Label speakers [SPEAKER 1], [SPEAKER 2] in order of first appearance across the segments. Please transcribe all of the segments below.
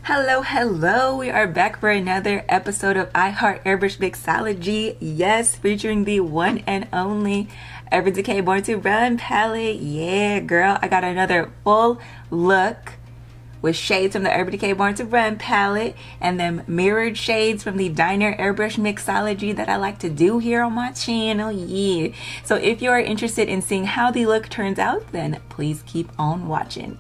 [SPEAKER 1] Hello, hello. We are back for another episode of IHeartAirbrush Mixology. Yes, featuring the one and only Decay Born to Run palette. Yeah, girl, I got another full look with shades from the Decay Born to Run palette and then mirrored shades from the Dinair Airbrush Mixology that I like to do here on my channel. Yeah. So if you are interested in seeing how the look turns out, then please keep on watching.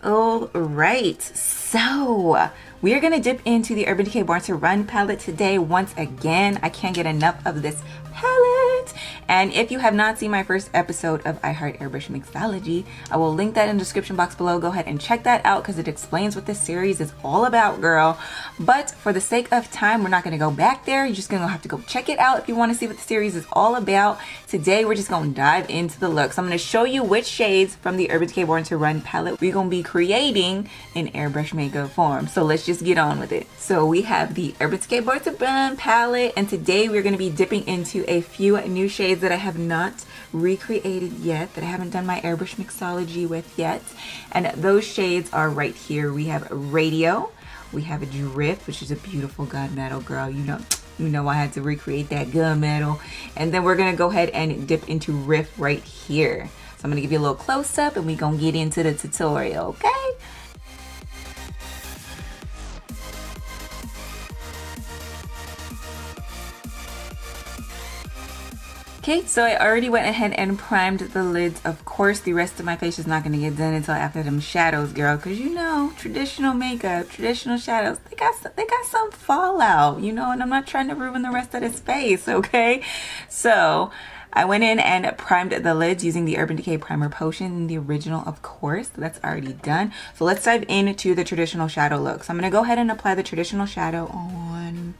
[SPEAKER 1] All right, so we are going to dip into the Decay Born to Run palette today once again. I can't get enough of this palette. And if you have not seen my first episode of IHeartAirbrush Mixology, I will link that in the description box below. Go ahead and check that out because it explains what this series is all about, girl. But for the sake of time, we're not going to go back there. You're just going to have to go check it out if you want to see what the series is all about. Today, we're just going to dive into the looks. I'm going to show you which shades from the Decay Born to Run palette we're going to be creating in airbrush makeup form. So let's just get on with it. So we have the Decay Born to Run palette, and today we're going to be dipping into a few new shades that I have not recreated yet, that I haven't done my airbrush mixology with yet. And those shades are right here. We have Radio, we have a Riff, which is a beautiful gunmetal, girl. You know I had to recreate that gunmetal. And then we're gonna go ahead and dip into Riff right here. So I'm gonna give you a little close up and we're gonna get into the tutorial, okay? Okay, so I already went ahead and primed the lids. Of course, the rest of my face is not going to get done until after them shadows, girl. Because you know, traditional makeup, traditional shadows, they got some fallout, you know, and I'm not trying to ruin the rest of this face, okay? So I went in and primed the lids using the Urban Decay Primer Potion, the original, of course. That's already done. So let's dive into the traditional shadow look. So I'm going to go ahead and apply the traditional shadow on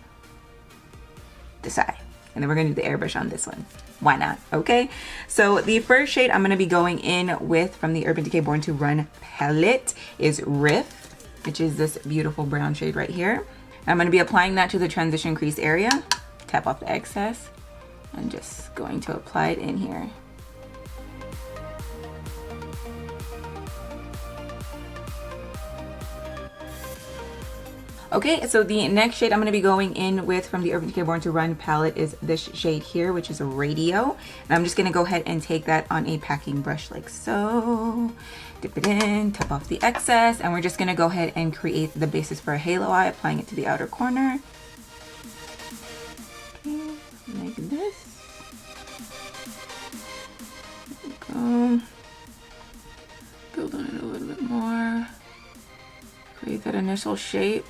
[SPEAKER 1] this eye. And then we're going to do the airbrush on this one. Why not? Okay. So the first shade I'm going to be going in with from the Decay Born to Run palette is Riff, which is this beautiful brown shade right here. I'm going to be applying that to the transition crease area. Tap off the excess. I'm just going to apply it in here. Okay, so the next shade I'm going to be going in with from the Decay Born to Run palette is this shade here, which is a Radio. And I'm just going to go ahead and take that on a packing brush like so. Dip it in, tap off the excess, and we're just going to go ahead and create the basis for a halo eye, applying it to the outer corner. Okay, like this. There we go. Build on it a little bit more. Create that initial shape.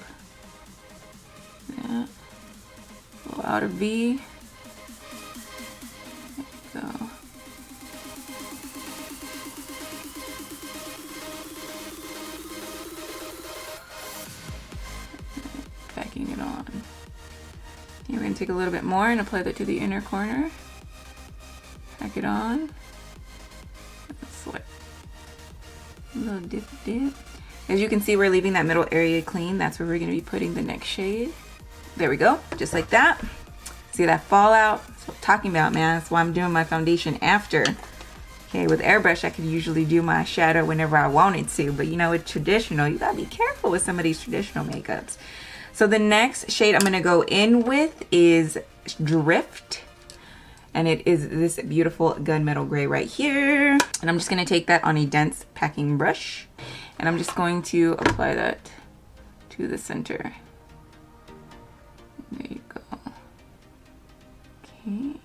[SPEAKER 1] Yeah, a little outer V. There we go. Backing it on. Here we're going to take a little bit more and apply that to the inner corner. Pack it on. Swipe. A little dip. As you can see, we're leaving that middle area clean. That's where we're going to be putting the next shade. There we go, just like that. See that fallout? That's what I'm talking about, man. That's why I'm doing my foundation after. Okay, with airbrush, I could usually do my shadow whenever I wanted to, but you know, with traditional, you gotta be careful with some of these traditional makeups. So the next shade I'm gonna go in with is Drift. And it is this beautiful gunmetal gray right here. And I'm just gonna take that on a dense packing brush. And I'm just going to apply that to the center. There you go. Okay.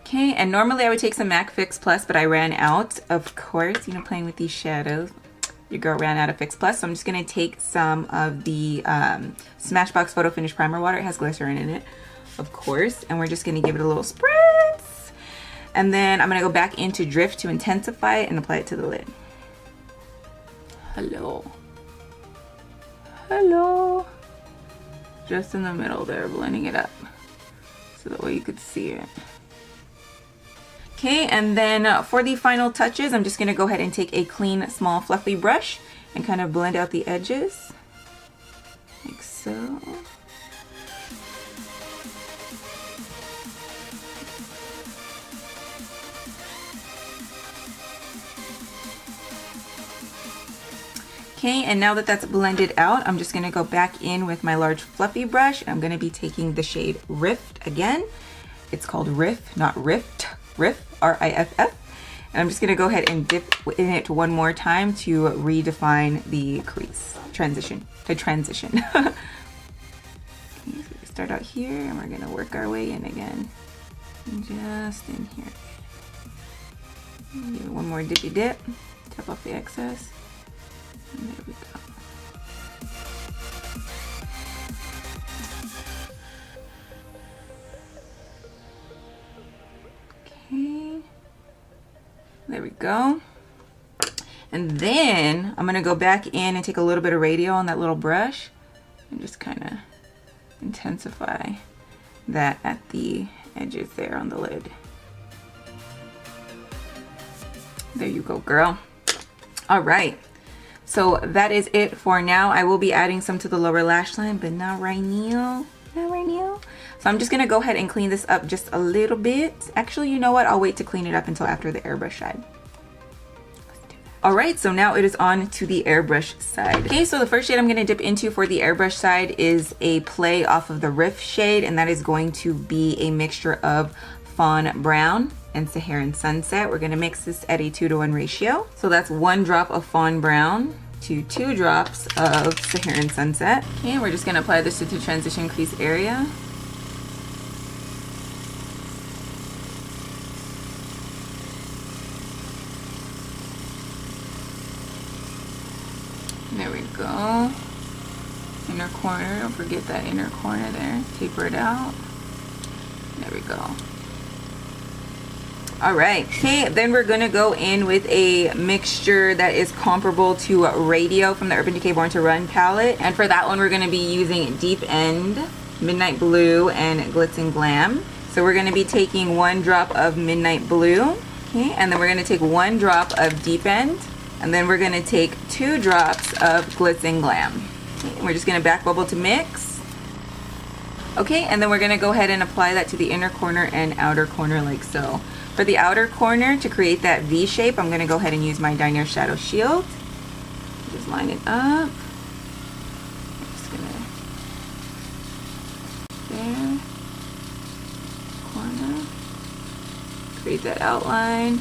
[SPEAKER 1] Okay, and normally I would take some MAC Fix Plus, but I ran out, of course, you know, playing with these shadows. Your girl ran out of Fix Plus, so I'm just going to take some of the Smashbox Photo Finish Primer Water. It has glycerin in it, of course, and we're just going to give it a little spritz. And then I'm going to go back into Drift to intensify it and apply it to the lid. Hello. Hello. Just in the middle there, blending it up so that way you could see it. Okay, and then for the final touches, I'm just going to go ahead and take a clean, small, fluffy brush and kind of blend out the edges, like so. Okay, and now that that's blended out, I'm just gonna go back in with my large fluffy brush. I'm gonna be taking the shade Riff again. It's called Riff, not Rift. Riff, R-I-F-F. And I'm just gonna go ahead and dip in it one more time to redefine the crease, the transition. Okay, so we start out here and we're gonna work our way in again. Just in here. Give it one more dippy dip, tap off the excess, and there we go. Okay, there we go. And then I'm gonna go back in and take a little bit of radio on that little brush and just kind of intensify that at the edges there on the lid. There you go, girl. All right, so that is it for now. I will be adding some to the lower lash line, but not right now. Not right now. So I'm just gonna go ahead and clean this up just a little bit. Actually, you know what? I'll wait to clean it up until after the airbrush side. All right, so now it is on to the airbrush side. Okay, so the first shade I'm gonna dip into for the airbrush side is a play off of the Riff shade, and that is going to be a mixture of Fawn Brown and Saharan Sunset. We're gonna mix this at a 2-to-1 ratio. So that's 1 drop of Fawn Brown to 2 drops of Saharan Sunset. Okay, we're just gonna apply this to the transition crease area. There we go. Inner corner, don't forget that inner corner there. Taper it out. There we go. All right, okay, then we're gonna go in with a mixture that is comparable to Radio from the Urban Decay Born to Run palette. And for that one, we're gonna be using Deep End, Midnight Blue, and Glitz and Glam. So we're gonna be taking 1 drop of Midnight Blue, okay, and then we're gonna take 1 drop of Deep End, and then we're gonna take 2 drops of Glitz and Glam. Okay, and we're just gonna back bubble to mix. Okay, and then we're gonna go ahead and apply that to the inner corner and outer corner like so. For the outer corner, to create that V shape, I'm gonna go ahead and use my Dinair Shadow Shield. Just line it up. I'm just gonna, there, corner, create that outline.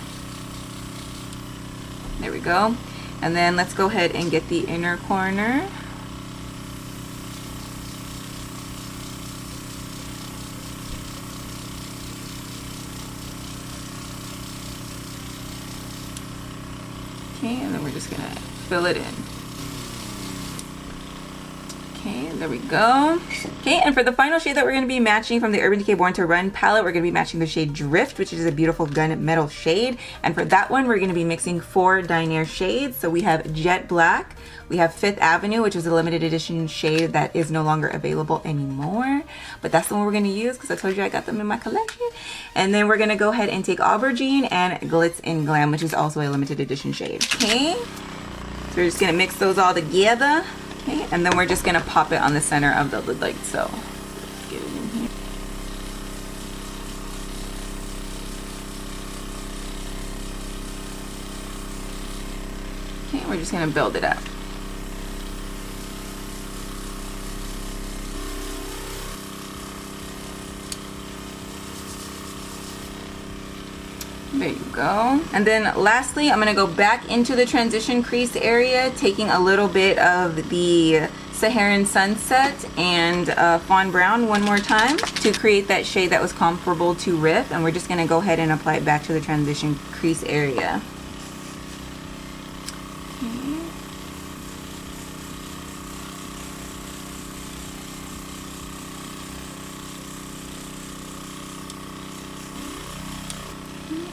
[SPEAKER 1] There we go. And then let's go ahead and get the inner corner. Okay, and then we're just gonna fill it in. Okay, there we go. Okay, and for the final shade that we're gonna be matching from the Urban Decay Born to Run palette, we're gonna be matching the shade Drift, which is a beautiful gunmetal shade. And for that one, we're gonna be mixing 4 Dinair shades. So we have Jet Black, we have Fifth Avenue, which is a limited edition shade that is no longer available anymore. But that's the one we're gonna use because I told you I got them in my collection. And then we're gonna go ahead and take Aubergine and Glitz and Glam, which is also a limited edition shade. Okay, so we're just gonna mix those all together. Okay, and then we're just gonna pop it on the center of the lid like so. Let's get it in here. Okay, we're just gonna build it up. There you go. And then lastly, I'm gonna go back into the transition crease area, taking a little bit of the Saharan Sunset and Fawn Brown one more time to create that shade that was comparable to Riff. And we're just gonna go ahead and apply it back to the transition crease area.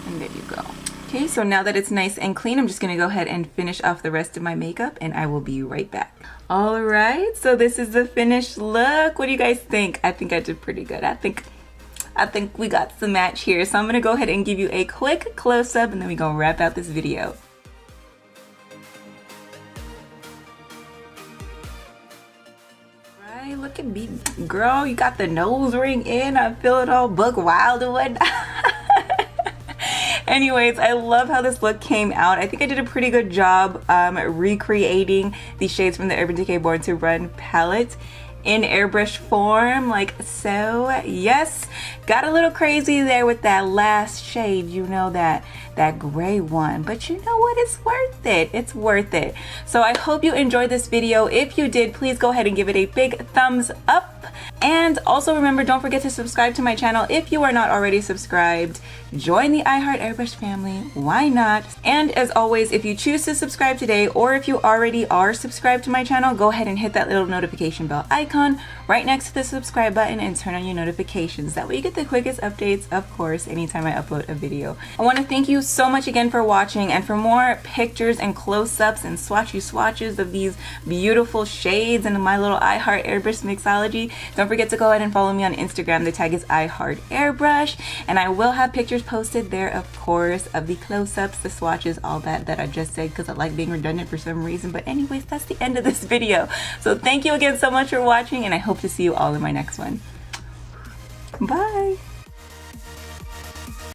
[SPEAKER 1] And there you go. Okay, so now that it's nice and clean, I'm just gonna go ahead and finish off the rest of my makeup and I will be right back. All right, so this is the finished look. What do you guys think? I think I did pretty good. I think we got some match here. So I'm gonna go ahead and give you a quick close-up and then we gonna wrap out this video. Right, look at me, girl. You got the nose ring in. I feel it all buck wild and whatnot. Anyways, I love how this look came out. I think I did a pretty good job recreating these shades from the Urban Decay Born to Run palette in airbrush form, like so. Yes, got a little crazy there with that last shade, you know, that gray one, but you know what, it's worth it. It's worth it. So I hope you enjoyed this video. If you did, please go ahead and give it a big thumbs up. And also remember, don't forget to subscribe to my channel if you are not already subscribed. Join the iHeartAirbrush family, why not? And as always, if you choose to subscribe today, or if you already are subscribed to my channel, go ahead and hit that little notification bell icon right next to the subscribe button and turn on your notifications. That way you get the quickest updates, of course, anytime I upload a video. I want to thank you so much again for watching, and for more pictures and close-ups and swatches of these beautiful shades and my little iHeartAirbrush mixology, don't forget to go ahead and follow me on Instagram. The tag is iHeartAirbrush, and I will have pictures posted there, of course, of the close-ups, the swatches, all that I just said, because I like being redundant for some reason. But anyways, that's the end of this video. So thank you again so much for watching, and I hope to see you all in my next one. Bye.